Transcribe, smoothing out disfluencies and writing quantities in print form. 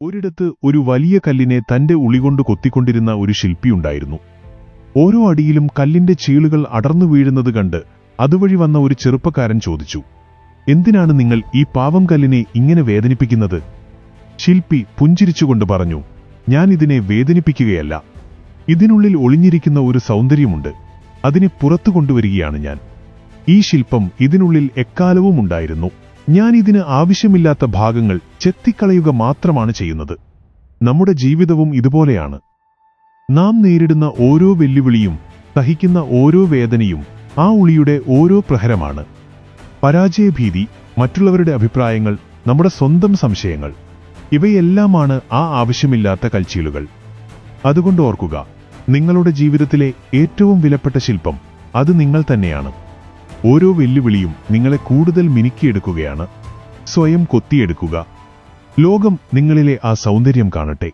ഒരിടത്ത് ഒരു വലിയ കല്ലിനെ തന്റെ ഉളികൊണ്ട് കൊത്തിക്കൊണ്ടിരുന്ന ഒരു ശില്പിയുണ്ടായിരുന്നു. ഓരോ അടിയിലും കല്ലിന്റെ ചീളുകൾ അടർന്നു വീഴുന്നത് കണ്ട് അതുവഴി വന്ന ഒരു ചെറുപ്പക്കാരൻ ചോദിച്ചു, "എന്തിനാണ് നിങ്ങൾ ഈ പാവം കല്ലിനെ ഇങ്ങനെ വേദനിപ്പിക്കുന്നത്?" ശില്പി പുഞ്ചിരിച്ചുകൊണ്ട് പറഞ്ഞു, "ഞാൻ ഇതിനെ വേദനിപ്പിക്കുകയല്ല. ഇതിനുള്ളിൽ ഒളിഞ്ഞിരിക്കുന്ന ഒരു സൗന്ദര്യമുണ്ട്. അതിനെ പുറത്തു കൊണ്ടുവരികയാണ് ഞാൻ. ഈ ശില്പം ഇതിനുള്ളിൽ എക്കാലവും ഉണ്ടായിരുന്നു. ഞാൻ ഇതിന് ആവശ്യമില്ലാത്ത ഭാഗങ്ങൾ ചെത്തിക്കളയുക മാത്രമാണ് ചെയ്യുന്നത്." നമ്മുടെ ജീവിതവും ഇതുപോലെയാണ്. നാം നേരിടുന്ന ഓരോ വെല്ലുവിളിയും, സഹിക്കുന്ന ഓരോ വേദനയും ആ ഉളിയുടെ ഓരോ പ്രഹരമാണ്. പരാജയഭീതി, മറ്റുള്ളവരുടെ അഭിപ്രായങ്ങൾ, നമ്മുടെ സ്വന്തം സംശയങ്ങൾ, ഇവയെല്ലാമാണ് ആ ആവശ്യമില്ലാത്ത കൽച്ചീലുകൾ. അതുകൊണ്ട് ഓർക്കുക, നിങ്ങളുടെ ജീവിതത്തിലെ ഏറ്റവും വിലപ്പെട്ട ശില്പം അത് നിങ്ങൾ തന്നെയാണ്. ഓരോ വെല്ലുവിളിയും നിങ്ങളെ കൂടുതൽ മിനുക്കിയെടുക്കുകയാണ്. സ്വയം കൊത്തിയെടുക്കുക. ലോകം നിങ്ങളിലെ ആ സൗന്ദര്യം കാണട്ടെ.